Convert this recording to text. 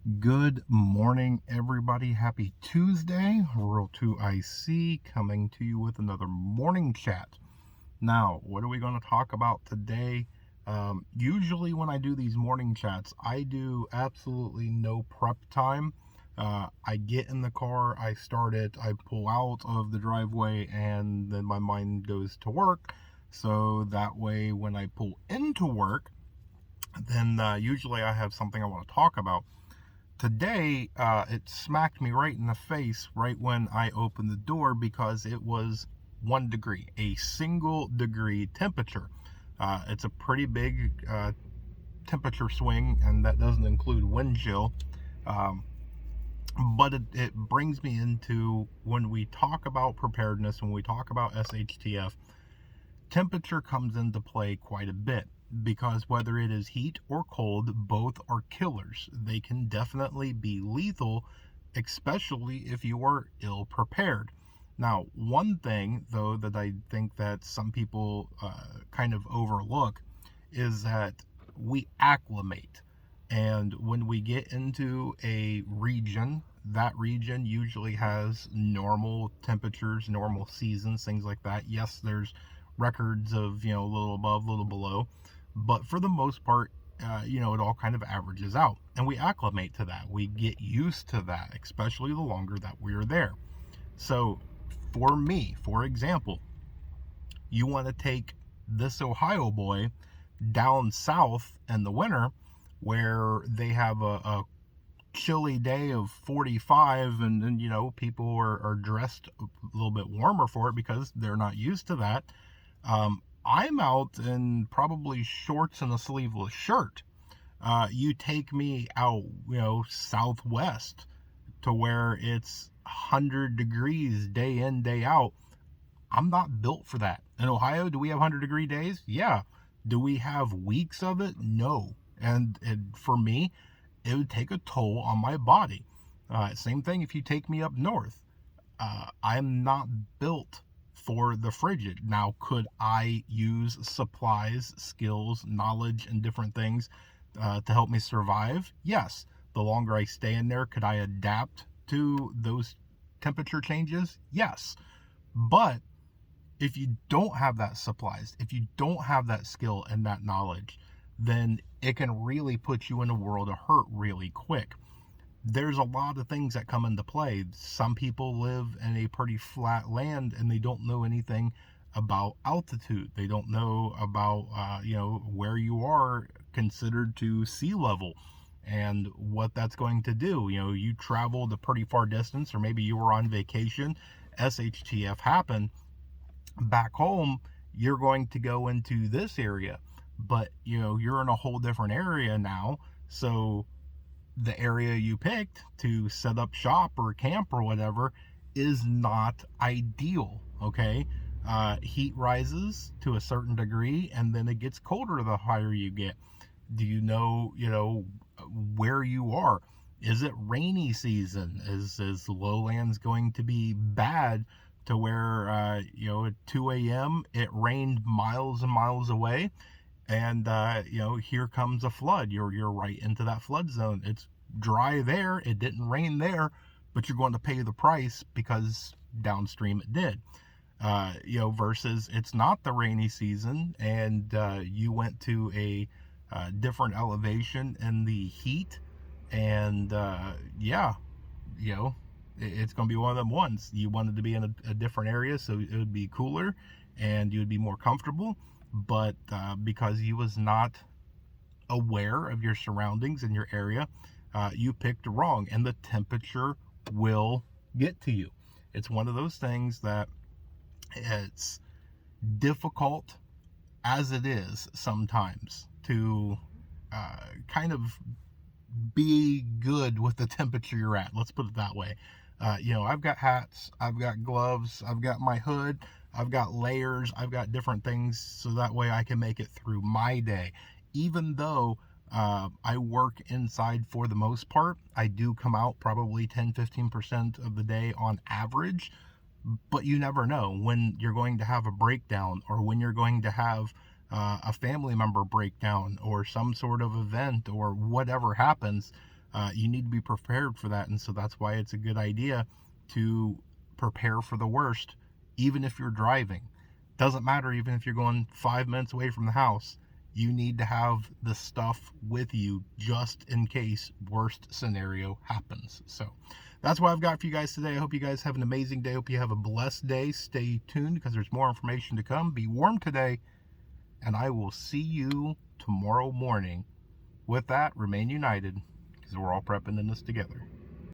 Good morning, everybody. Happy Tuesday. Rural 2IC coming to you with another morning chat. Now, what are we going to talk about today? Usually, when I do these morning chats, I do absolutely no prep time. I get in the car, I start it, I pull out of the driveway, and then my mind goes to work. So that way, when I pull into work, then usually I have something I want to talk about. Today, it smacked me right in the face right when I opened the door because it was 1 degree, a single degree temperature. It's a pretty big temperature swing, and that doesn't include wind chill. Um, but it brings me into when we talk about preparedness, when we talk about SHTF, temperature comes into play quite a bit because whether it is heat or cold, both are killers. They can definitely be lethal, especially if you are ill prepared. Now, one thing though that I think that some people kind of overlook is that we acclimate. And when we get into a region, that region usually has normal temperatures, normal seasons, things like that. Yes, there's records of, a little above, a little below, but for the most part, it all kind of averages out, and we acclimate to that. We get used to that, especially the longer that we're there. So, for me, for example, you want to take this Ohio boy down south in the winter where they have a chilly day of 45, and then people are dressed a little bit warmer for it because they're not used to that. I'm out in probably shorts and a sleeveless shirt. You take me out, southwest to where it's 100 degrees day in, day out. I'm not built for that. In Ohio, do we have 100-degree days? Yeah. Do we have weeks of it? No. And for me, it would take a toll on my body. Same thing if you take me up north. I'm not built for the frigid. Now, could I use supplies, skills, knowledge, and different things to help me survive? Yes. The longer I stay in there, could I adapt to those temperature changes? Yes. But if you don't have that supplies, if you don't have that skill and that knowledge, then it can really put you in a world of hurt really quick. There's a lot of things that come into play. Some people live in a pretty flat land and they don't know anything about altitude. They don't know about, where you are considered to sea level and what that's going to do. You traveled a pretty far distance, or maybe you were on vacation, SHTF happened. Back home, you're going to go into this area, but you're in a whole different area now. So the area you picked to set up shop or camp or whatever is not ideal. Okay. Heat rises to a certain degree and then it gets colder the higher you get. Do you know where you are? Is it rainy season? Is lowlands going to be bad to where at 2 a.m. it rained miles and miles away, and here comes a flood. You're right into that flood zone. It's dry there, it didn't rain there, but you're going to pay the price because downstream it did. Versus it's not the rainy season and you went to a different elevation in the heat, and yeah, you know, it's going to be one of them ones. You wanted to be in a different area so it would be cooler and you would be more comfortable, but because you was not aware of your surroundings and your area, you picked wrong, and the temperature will get to you. It's one of those things that it's difficult as it is sometimes to kind of be good with the temperature you're at. Let's put it that way. I've got hats, I've got gloves, I've got my hood, I've got layers, I've got different things so that way I can make it through my day. Even though I work inside for the most part, I do come out probably 10-15% of the day on average, but you never know when you're going to have a breakdown or when you're going to have a family member breakdown or some sort of event or whatever happens. You need to be prepared for that. And so that's why it's a good idea to prepare for the worst, even if you're driving. Doesn't matter, even if you're going 5 minutes away from the house, you need to have the stuff with you just in case worst scenario happens. So that's what I've got for you guys today. I hope you guys have an amazing day. Hope you have a blessed day. Stay tuned because there's more information to come. Be warm today, and I will see you tomorrow morning. With that, remain united because we're all prepping in this together.